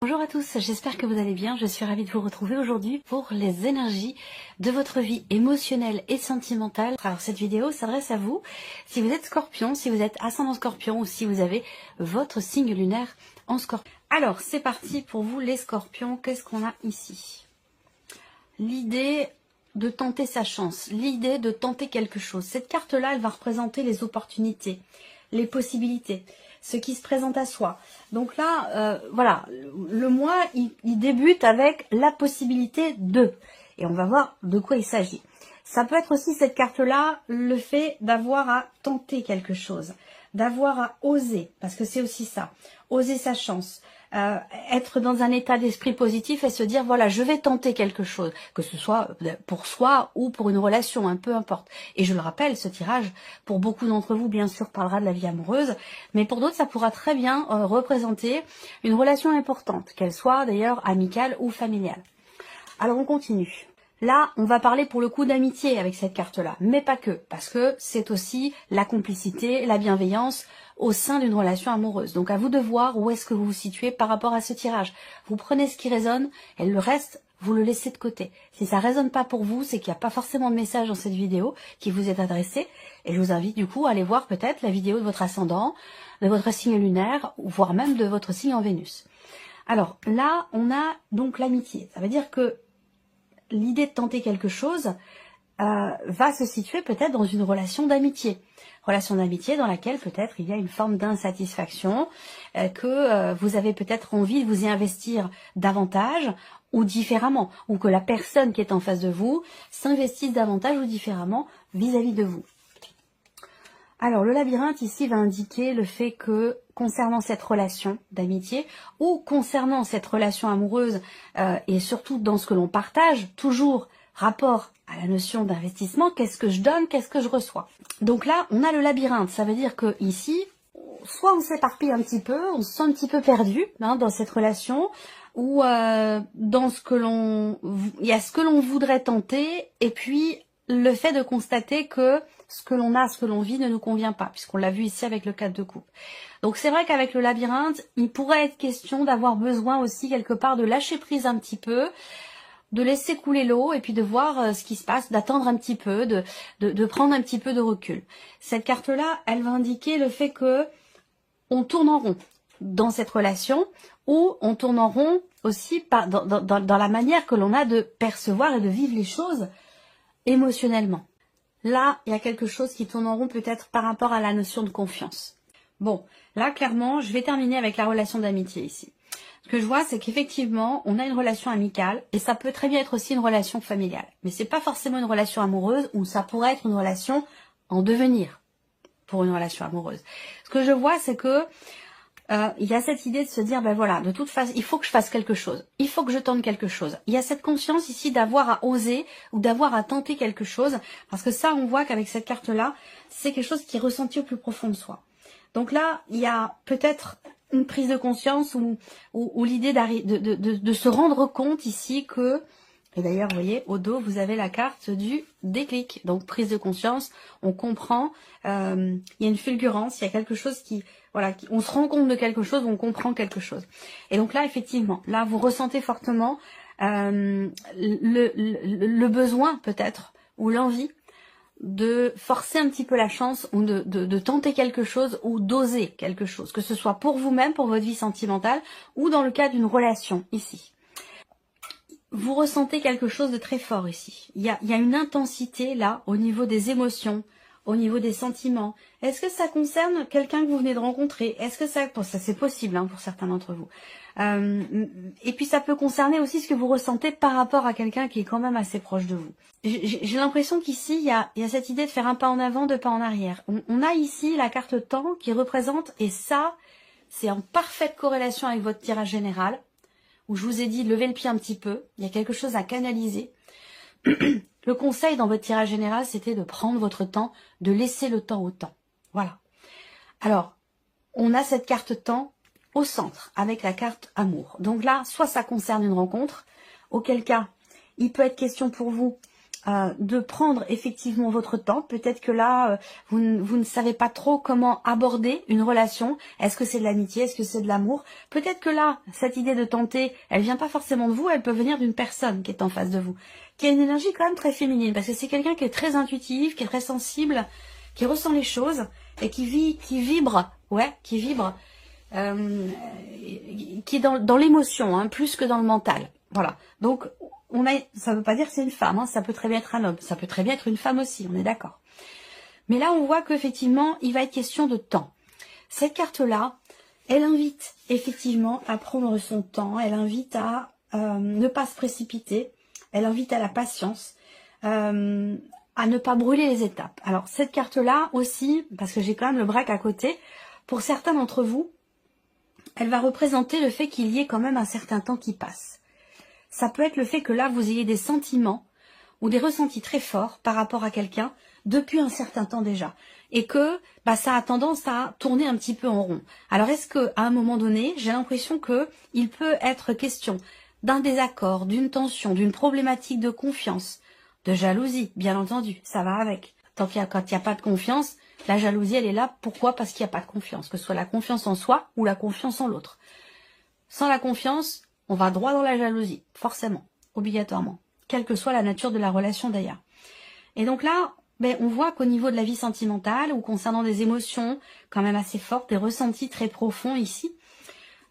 Bonjour à tous, j'espère que vous allez bien. Je suis ravie de vous retrouver aujourd'hui pour les énergies de votre vie émotionnelle et sentimentale. Alors cette vidéo s'adresse à vous si vous êtes scorpion, si vous êtes ascendant scorpion ou si vous avez votre signe lunaire en scorpion. Alors c'est parti pour vous les scorpions, qu'est-ce qu'on a ici? L'idée de tenter sa chance, l'idée de tenter quelque chose. Cette carte-là, elle va représenter les opportunités, les possibilités, ce qui se présente à soi. Donc là, voilà, le mois, il débute avec la possibilité de. Et on va voir de quoi il s'agit. Ça peut être aussi, cette carte-là, le fait d'avoir à tenter quelque chose, d'avoir à oser, parce que c'est aussi ça, oser sa chance. Être dans un état d'esprit positif et se dire voilà, je vais tenter quelque chose, que ce soit pour soi ou pour une relation, hein, peu importe. Et je le rappelle, ce tirage pour beaucoup d'entre vous bien sûr parlera de la vie amoureuse, mais pour d'autres ça pourra très bien représenter une relation importante, qu'elle soit d'ailleurs amicale ou familiale. Alors on continue. Là, on va parler pour le coup d'amitié avec cette carte-là, mais pas que, parce que c'est aussi la complicité, la bienveillance au sein d'une relation amoureuse. Donc à vous de voir où est-ce que vous vous situez par rapport à ce tirage. Vous prenez ce qui résonne et le reste, vous le laissez de côté. Si ça résonne pas pour vous, c'est qu'il n'y a pas forcément de message dans cette vidéo qui vous est adressé. Et je vous invite du coup à aller voir peut-être la vidéo de votre ascendant, de votre signe lunaire, voire même de votre signe en Vénus. Alors là, on a donc l'amitié. Ça veut dire que l'idée de tenter quelque chose va se situer peut-être dans une relation d'amitié. Relation d'amitié dans laquelle peut-être il y a une forme d'insatisfaction, que vous avez peut-être envie de vous y investir davantage ou différemment, ou que la personne qui est en face de vous s'investisse davantage ou différemment vis-à-vis de vous. Alors le labyrinthe ici va indiquer le fait que concernant cette relation d'amitié ou concernant cette relation amoureuse et surtout dans ce que l'on partage, toujours rapport à la notion d'investissement, qu'est-ce que je donne, qu'est-ce que je reçois. Donc là on a le labyrinthe, ça veut dire que ici, soit on s'éparpille un petit peu, on se sent un petit peu perdu hein, dans cette relation, ou dans ce que l'on, il y a ce que l'on voudrait tenter et puis le fait de constater que ce que l'on a, ce que l'on vit ne nous convient pas, puisqu'on l'a vu ici avec le 4 de coupe. Donc c'est vrai qu'avec le labyrinthe, il pourrait être question d'avoir besoin aussi quelque part de lâcher prise un petit peu, de laisser couler l'eau et puis de voir ce qui se passe, d'attendre un petit peu, de prendre un petit peu de recul. Cette carte-là, elle va indiquer le fait que on tourne en rond dans cette relation, ou on tourne en rond aussi dans la manière que l'on a de percevoir et de vivre les choses émotionnellement. Là, il y a quelque chose qui tourne en rond peut-être par rapport à la notion de confiance. Bon, là, clairement, je vais terminer avec la relation d'amitié ici. Ce que je vois, c'est qu'effectivement, on a une relation amicale et ça peut très bien être aussi une relation familiale. Mais c'est pas forcément une relation amoureuse ou ça pourrait être une relation en devenir pour une relation amoureuse. Ce que je vois, c'est que il y a cette idée de se dire, ben voilà, de toute façon, il faut que je fasse quelque chose. Il faut que je tente quelque chose. Il y a cette conscience ici d'avoir à oser ou d'avoir à tenter quelque chose. Parce que ça, on voit qu'avec cette carte-là, c'est quelque chose qui est ressenti au plus profond de soi. Donc là, il y a peut-être une prise de conscience ou l'idée de se rendre compte ici que, et d'ailleurs, vous voyez, au dos, vous avez la carte du déclic. Donc, prise de conscience, on comprend, il y a une fulgurance, il y a quelque chose qui, voilà, on se rend compte de quelque chose, on comprend quelque chose. Et donc là, effectivement, là, vous ressentez fortement le besoin, peut-être, ou l'envie de forcer un petit peu la chance ou de tenter quelque chose ou d'oser quelque chose, que ce soit pour vous-même, pour votre vie sentimentale, ou dans le cas d'une relation, ici. Vous ressentez quelque chose de très fort ici. Il y a une intensité là, au niveau des émotions, au niveau des sentiments. Est-ce que ça concerne quelqu'un que vous venez de rencontrer? Est-ce que ça c'est possible hein, pour certains d'entre vous. Et puis ça peut concerner aussi ce que vous ressentez par rapport à quelqu'un qui est quand même assez proche de vous. J'ai l'impression qu'ici, il y a cette idée de faire un pas en avant, deux pas en arrière. On a ici la carte temps qui représente, et ça, c'est en parfaite corrélation avec votre tirage général, où je vous ai dit, levez le pied un petit peu, il y a quelque chose à canaliser. Le conseil dans votre tirage général, c'était de prendre votre temps, de laisser le temps au temps. Voilà. Alors, on a cette carte temps au centre, avec la carte amour. Donc là, soit ça concerne une rencontre, auquel cas, il peut être question pour vous de prendre effectivement votre temps. Peut-être que là, vous ne savez pas trop comment aborder une relation. Est-ce que c'est de l'amitié? Est-ce que c'est de l'amour? Peut-être que là, cette idée de tenter, elle vient pas forcément de vous, elle peut venir d'une personne qui est en face de vous, qui a une énergie quand même très féminine, parce que c'est quelqu'un qui est très intuitif, qui est très sensible, qui ressent les choses et qui vibre, qui est dans l'émotion, hein, plus que dans le mental. Voilà. Donc, ça veut pas dire que c'est une femme, hein, ça peut très bien être un homme, ça peut très bien être une femme aussi, on est d'accord. Mais là, on voit qu'effectivement, il va être question de temps. Cette carte-là, elle invite effectivement à prendre son temps, elle invite à ne pas se précipiter, elle invite à la patience, à ne pas brûler les étapes. Alors, cette carte-là aussi, parce que j'ai quand même le break à côté, pour certains d'entre vous, elle va représenter le fait qu'il y ait quand même un certain temps qui passe. Ça peut être le fait que là, vous ayez des sentiments ou des ressentis très forts par rapport à quelqu'un depuis un certain temps déjà. Et que ça a tendance à tourner un petit peu en rond. Alors, est-ce qu'à un moment donné, j'ai l'impression qu'il peut être question d'un désaccord, d'une tension, d'une problématique de confiance, de jalousie, bien entendu, ça va avec. Quand il n'y a pas de confiance, la jalousie, elle est là. Pourquoi? Parce qu'il n'y a pas de confiance, que ce soit la confiance en soi ou la confiance en l'autre. Sans la confiance, on va droit dans la jalousie, forcément, obligatoirement, quelle que soit la nature de la relation d'ailleurs. Et donc là, on voit qu'au niveau de la vie sentimentale ou concernant des émotions quand même assez fortes, des ressentis très profonds ici,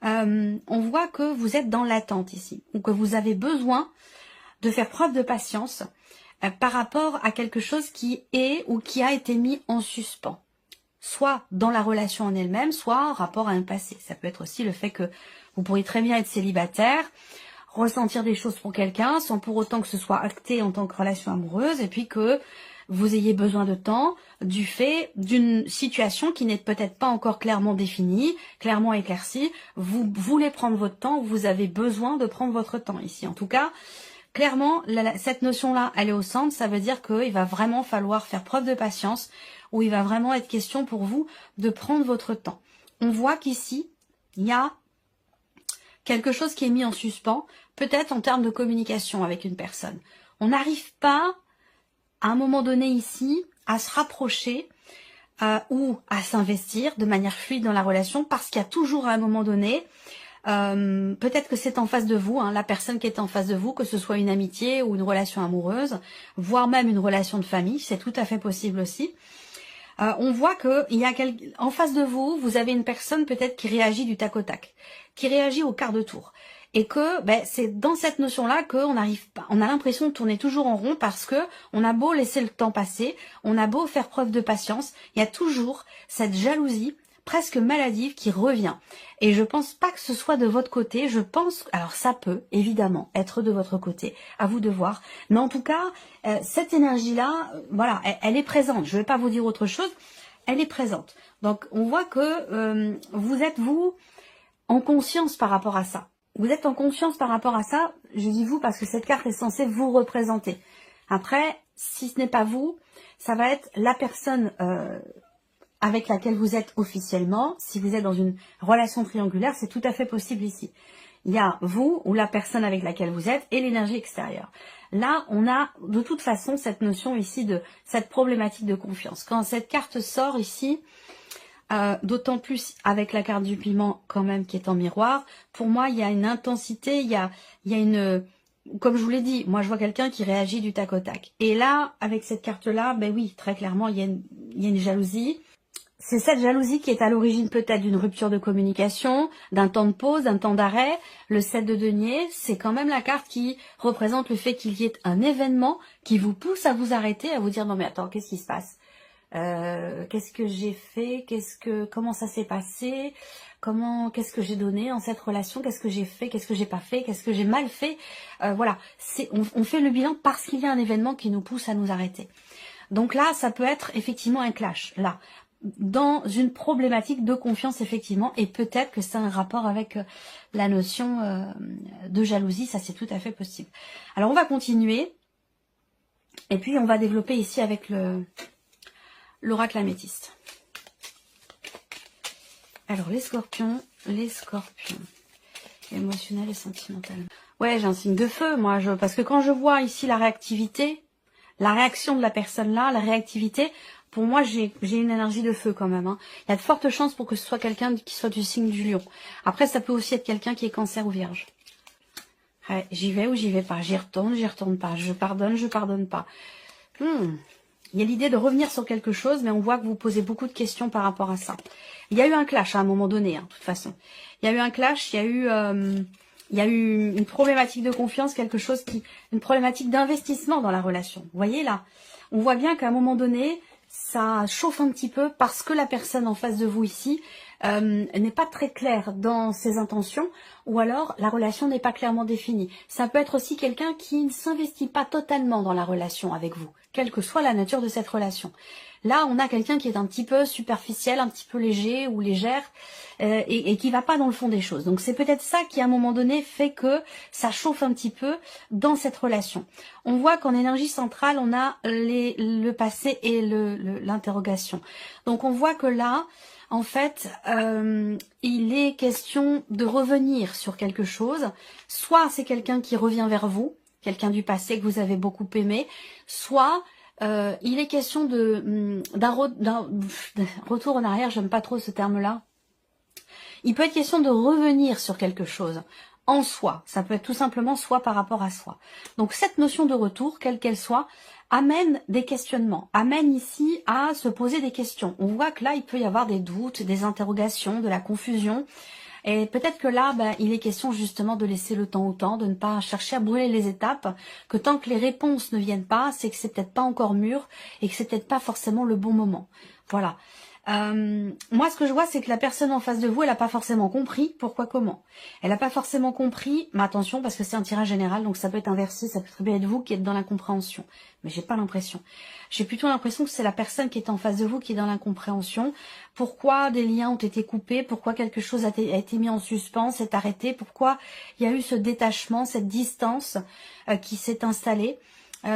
on voit que vous êtes dans l'attente ici, ou que vous avez besoin de faire preuve de patience par rapport à quelque chose qui est ou qui a été mis en suspens. Soit dans la relation en elle-même, soit en rapport à un passé. Ça peut être aussi le fait que vous pourriez très bien être célibataire, ressentir des choses pour quelqu'un, sans pour autant que ce soit acté en tant que relation amoureuse, et puis que vous ayez besoin de temps du fait d'une situation qui n'est peut-être pas encore clairement définie, clairement éclaircie. Vous voulez prendre votre temps, vous avez besoin de prendre votre temps ici. En tout cas, clairement, cette notion-là, elle est au centre. Ça veut dire qu'il va vraiment falloir faire preuve de patience, où il va vraiment être question pour vous de prendre votre temps. On voit qu'ici, il y a quelque chose qui est mis en suspens, peut-être en termes de communication avec une personne. On n'arrive pas, à un moment donné ici, à se rapprocher ou à s'investir de manière fluide dans la relation, parce qu'il y a toujours à un moment donné, peut-être que c'est en face de vous, hein, la personne qui est en face de vous, que ce soit une amitié ou une relation amoureuse, voire même une relation de famille, c'est tout à fait possible aussi. On voit que en face de vous, vous avez une personne peut-être qui réagit du tac au tac, qui réagit au quart de tour. Et que c'est dans cette notion-là qu'on n'arrive pas, on a l'impression de tourner toujours en rond parce que on a beau laisser le temps passer, on a beau faire preuve de patience, il y a toujours cette jalousie presque maladive qui revient. Et je pense pas que ce soit de votre côté, je pense, alors ça peut évidemment être de votre côté, à vous de voir, mais en tout cas, cette énergie-là, voilà, elle est présente, je vais pas vous dire autre chose, elle est présente. Donc on voit que vous êtes, vous, en conscience par rapport à ça. Vous êtes en conscience par rapport à ça, je dis vous parce que cette carte est censée vous représenter. Après, si ce n'est pas vous, ça va être la personne avec laquelle vous êtes officiellement. Si vous êtes dans une relation triangulaire, c'est tout à fait possible ici. Il y a vous ou la personne avec laquelle vous êtes et l'énergie extérieure. Là, on a de toute façon cette notion ici de cette problématique de confiance. Quand cette carte sort ici, d'autant plus avec la carte du piment quand même qui est en miroir, pour moi, il y a une intensité, il y a une... Comme je vous l'ai dit, moi je vois quelqu'un qui réagit du tac au tac. Et là, avec cette carte-là, oui, très clairement, il y a une jalousie. C'est cette jalousie qui est à l'origine peut-être d'une rupture de communication, d'un temps de pause, d'un temps d'arrêt. Le 7 de denier, c'est quand même la carte qui représente le fait qu'il y ait un événement qui vous pousse à vous arrêter, à vous dire non mais attends, qu'est-ce qui se passe? Qu'est-ce que j'ai fait? Comment ça s'est passé? Qu'est-ce que j'ai donné en cette relation? Qu'est-ce que j'ai fait? Qu'est-ce que j'ai pas fait? Qu'est-ce que j'ai mal fait? Voilà, on fait le bilan parce qu'il y a un événement qui nous pousse à nous arrêter. Donc là, ça peut être effectivement un clash, là, dans une problématique de confiance, effectivement, et peut-être que c'est un rapport avec la notion de jalousie, ça c'est tout à fait possible. Alors on va continuer, et puis on va développer ici avec l'oracle améthyste. Alors les scorpions, émotionnel et sentimental. Ouais, j'ai un signe de feu, moi, parce que quand je vois ici la réactivité, la réaction de la personne là, la réactivité, pour moi, j'ai une énergie de feu quand même. Hein. Il y a de fortes chances pour que ce soit quelqu'un qui soit du signe du lion. Après, ça peut aussi être quelqu'un qui est cancer ou vierge. Ouais, j'y vais ou j'y vais pas. J'y retourne pas. Je pardonne pas. Il y a l'idée de revenir sur quelque chose, mais on voit que vous posez beaucoup de questions par rapport à ça. Il y a eu un clash à un moment donné, hein, de toute façon. Il y a eu un clash, il y a eu une problématique de confiance, une problématique d'investissement dans la relation. Vous voyez là, on voit bien qu'à un moment donné, ça chauffe un petit peu parce que la personne en face de vous ici n'est pas très claire dans ses intentions, ou alors la relation n'est pas clairement définie. Ça peut être aussi quelqu'un qui ne s'investit pas totalement dans la relation avec vous, quelle que soit la nature de cette relation. Là, on a quelqu'un qui est un petit peu superficiel, un petit peu léger ou légère, et qui va pas dans le fond des choses. Donc c'est peut-être ça qui, à un moment donné, fait que ça chauffe un petit peu dans cette relation. On voit qu'en énergie centrale, on a le passé et l'interrogation. Donc on voit que là, en fait, il est question de revenir sur quelque chose. Soit c'est quelqu'un qui revient vers vous, quelqu'un du passé que vous avez beaucoup aimé, soit il est question d'un retour en arrière, j'aime pas trop ce terme-là. Il peut être question de revenir sur quelque chose en soi. Ça peut être tout simplement soi par rapport à soi. Donc cette notion de retour, quelle qu'elle soit, amène des questionnements, amène ici à se poser des questions. On voit que là, il peut y avoir des doutes, des interrogations, de la confusion. Et peut-être que là, il est question justement de laisser le temps au temps, de ne pas chercher à brûler les étapes, que tant que les réponses ne viennent pas, c'est que c'est peut-être pas encore mûr et que c'est peut-être pas forcément le bon moment. Voilà. Moi, ce que je vois, c'est que la personne en face de vous, elle n'a pas forcément compris pourquoi, comment. Elle n'a pas forcément compris, mais attention, parce que c'est un tirage général, donc ça peut être inversé, ça peut très bien être vous qui êtes dans l'incompréhension. Mais j'ai pas l'impression. J'ai plutôt l'impression que c'est la personne qui est en face de vous qui est dans l'incompréhension. Pourquoi des liens ont été coupés, pourquoi quelque chose a été mis en suspens, s'est arrêté, pourquoi il y a eu ce détachement, cette distance qui s'est installée.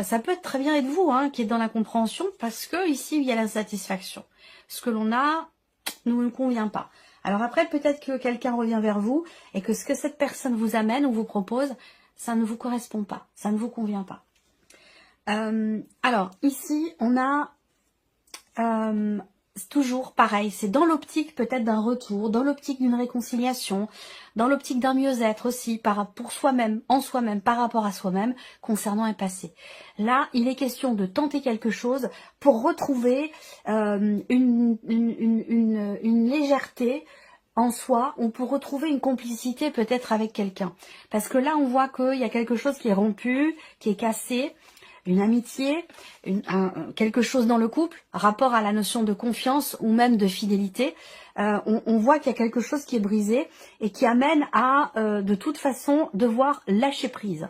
Ça peut être très bien être vous qui êtes dans l'incompréhension, parce que ici, il y a l'insatisfaction. Ce que l'on a ne nous convient pas. Alors après, peut-être que quelqu'un revient vers vous et que ce que cette personne vous amène ou vous propose, ça ne vous correspond pas, ça ne vous convient pas. Alors, ici, on a toujours pareil, c'est dans l'optique peut-être d'un retour, dans l'optique d'une réconciliation, dans l'optique d'un mieux-être aussi, pour soi-même, en soi-même, par rapport à soi-même, concernant un passé. Là, il est question de tenter quelque chose pour retrouver une légèreté en soi, ou pour retrouver une complicité peut-être avec quelqu'un. Parce que là, on voit qu'il y a quelque chose qui est rompu, qui est cassé, une amitié, quelque chose dans le couple, rapport à la notion de confiance ou même de fidélité. On voit qu'il y a quelque chose qui est brisé et qui amène à, de toute façon, devoir lâcher prise.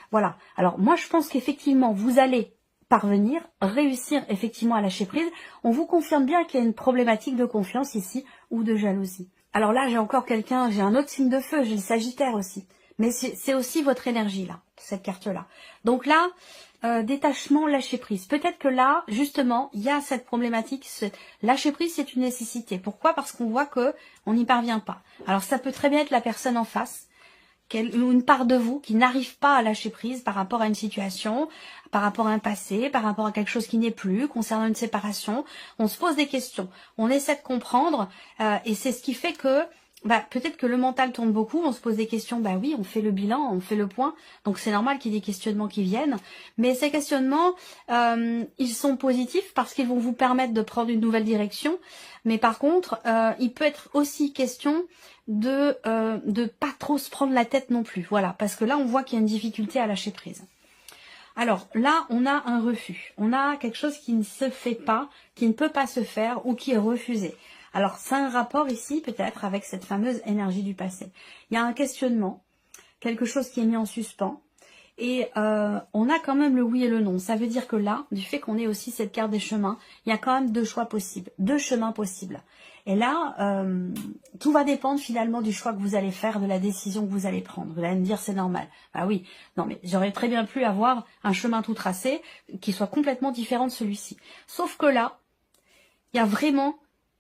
Voilà. Alors moi, je pense qu'effectivement, vous allez parvenir, réussir effectivement à lâcher prise. On vous confirme bien qu'il y a une problématique de confiance ici ou de jalousie. Alors là, j'ai encore quelqu'un, j'ai un autre signe de feu, j'ai le Sagittaire aussi. Mais c'est aussi votre énergie là, cette carte-là. Donc là, détachement, lâcher prise. Peut-être que là, justement, il y a cette problématique. Lâcher prise, c'est une nécessité. Pourquoi? Parce qu'on voit que on n'y parvient pas. Alors ça peut très bien être la personne en face, ou une part de vous qui n'arrive pas à lâcher prise par rapport à une situation, par rapport à un passé, par rapport à quelque chose qui n'est plus, concernant une séparation. On se pose des questions, on essaie de comprendre, et c'est ce qui fait que peut-être que le mental tourne beaucoup, on se pose des questions, oui, on fait le bilan, on fait le point, donc c'est normal qu'il y ait des questionnements qui viennent, mais ces questionnements, ils sont positifs parce qu'ils vont vous permettre de prendre une nouvelle direction, mais par contre, il peut être aussi question de pas trop se prendre la tête non plus, voilà, parce que là, on voit qu'il y a une difficulté à lâcher prise. Alors là, on a un refus, on a quelque chose qui ne se fait pas, qui ne peut pas se faire ou qui est refusé. Alors, c'est un rapport ici, peut-être, avec cette fameuse énergie du passé. Il y a un questionnement, quelque chose qui est mis en suspens, et on a quand même le oui et le non. Ça veut dire que là, du fait qu'on ait aussi cette carte des chemins, il y a quand même deux choix possibles, deux chemins possibles. Et là, tout va dépendre finalement du choix que vous allez faire, de la décision que vous allez prendre. Vous allez me dire, c'est normal. Ah oui, non mais j'aurais très bien pu avoir un chemin tout tracé qui soit complètement différent de celui-ci. Sauf que là, il y a vraiment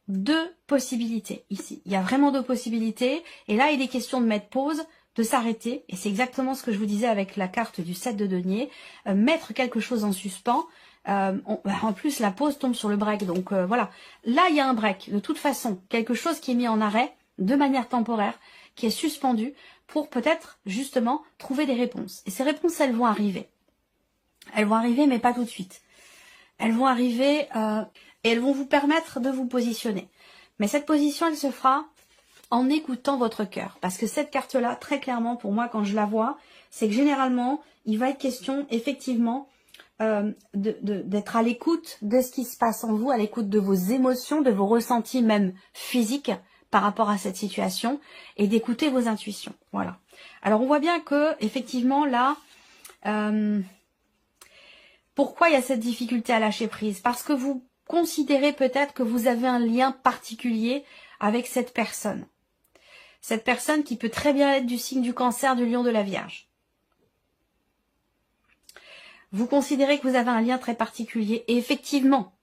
deux possibilités ici. Il y a vraiment deux possibilités. Et là, il est question de mettre pause de s'arrêter, et c'est exactement ce que je vous disais avec la carte du 7 de denier, mettre quelque chose en suspens. En plus, la pause tombe sur le break, donc voilà. Là, il y a un break, de toute façon, quelque chose qui est mis en arrêt, de manière temporaire, qui est suspendu, pour peut-être, justement, trouver des réponses. Et ces réponses, elles vont arriver. Elles vont arriver, mais pas tout de suite. Elles vont arriver, et elles vont vous permettre de vous positionner. Mais cette position, elle se fera en écoutant votre cœur. Parce que cette carte-là, très clairement, pour moi, quand je la vois, c'est que généralement, il va être question, effectivement, d'être à l'écoute de ce qui se passe en vous, à l'écoute de vos émotions, de vos ressentis même physiques par rapport à cette situation, et d'écouter vos intuitions. Voilà. Alors, on voit bien que, effectivement, là, pourquoi il y a cette difficulté à lâcher prise? Parce que vous considérez peut-être que vous avez un lien particulier avec cette personne. Cette personne qui peut très bien être du signe du Cancer, du Lion, de la Vierge. Vous considérez que vous avez un lien très particulier. Et effectivement,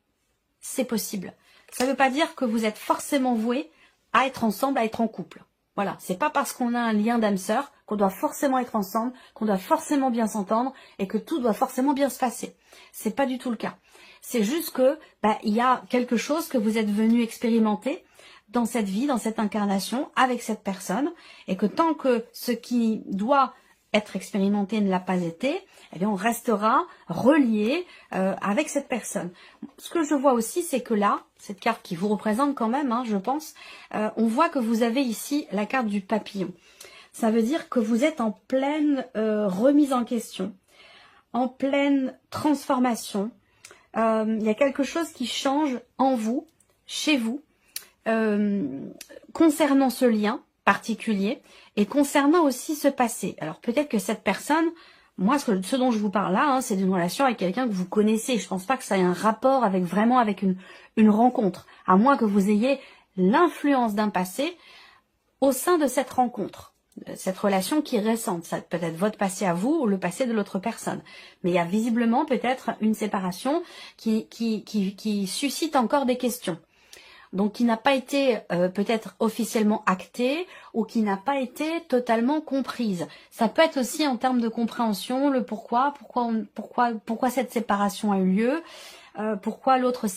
c'est possible. Ça ne veut pas dire que vous êtes forcément voués à être ensemble, à être en couple. Voilà, c'est pas parce qu'on a un lien d'âme sœur qu'on doit forcément être ensemble, qu'on doit forcément bien s'entendre et que tout doit forcément bien se passer. C'est pas du tout le cas. C'est juste que il y a quelque chose que vous êtes venu expérimenter dans cette vie, dans cette incarnation, avec cette personne, et que tant que ce qui doit être expérimenté ne l'a pas été, eh bien on restera relié avec cette personne. Ce que je vois aussi, c'est que là, cette carte qui vous représente quand même, je pense, on voit que vous avez ici la carte du papillon. Ça veut dire que vous êtes en pleine remise en question, en pleine transformation. Il y a quelque chose qui change en vous, chez vous, concernant ce lien particulier et concernant aussi ce passé. Alors peut-être que cette personne, moi ce dont je vous parle là, c'est d'une relation avec quelqu'un que vous connaissez. Je pense pas que ça ait un rapport avec vraiment avec une rencontre, à moins que vous ayez l'influence d'un passé au sein de cette rencontre, cette relation qui est récente. Ça peut être votre passé à vous ou le passé de l'autre personne. Mais il y a visiblement peut-être une séparation qui suscite encore des questions. Donc qui n'a pas été peut-être officiellement actée ou qui n'a pas été totalement comprise. Ça peut être aussi en termes de compréhension, le pourquoi cette séparation a eu lieu, pourquoi l'autre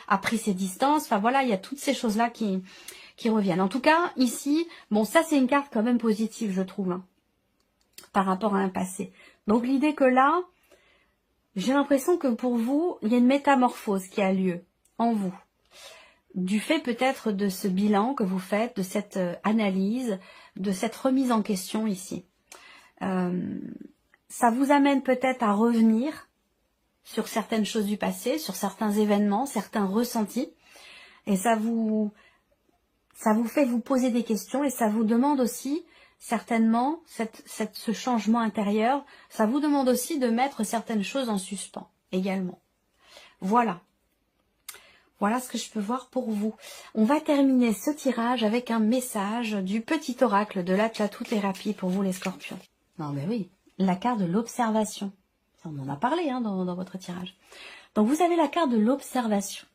a pris ses distances. Enfin voilà, il y a toutes ces choses-là qui reviennent. En tout cas, ici, bon ça c'est une carte quand même positive, je trouve, par rapport à un passé. Donc l'idée que là, j'ai l'impression que pour vous, il y a une métamorphose qui a lieu en vous. Du fait peut-être de ce bilan que vous faites, de cette analyse, de cette remise en question ici. Ça vous amène peut-être à revenir sur certaines choses du passé, sur certains événements, certains ressentis. Et ça vous fait vous poser des questions et ça vous demande aussi, certainement, ce changement intérieur, ça vous demande aussi de mettre certaines choses en suspens également. Voilà. Voilà ce que je peux voir pour vous. On va terminer ce tirage avec un message du petit oracle de l'Atlatouthérapie pour vous les scorpions. Non mais oui, la carte de l'observation. On en a parlé dans votre tirage. Donc vous avez la carte de l'observation.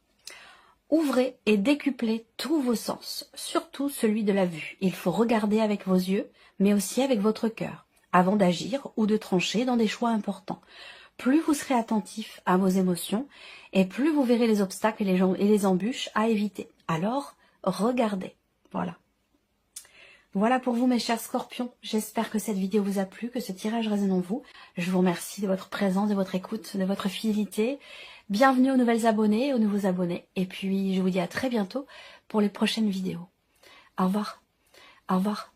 Ouvrez et décuplez tous vos sens, surtout celui de la vue. Il faut regarder avec vos yeux, mais aussi avec votre cœur, avant d'agir ou de trancher dans des choix importants. Plus vous serez attentif à vos émotions, et plus vous verrez les obstacles et les embûches à éviter. Alors, regardez. Voilà. Voilà pour vous mes chers scorpions. J'espère que cette vidéo vous a plu, que ce tirage résonne en vous. Je vous remercie de votre présence, de votre écoute, de votre fidélité. Bienvenue aux nouvelles abonnés, aux nouveaux abonnés. Et puis, je vous dis à très bientôt pour les prochaines vidéos. Au revoir. Au revoir.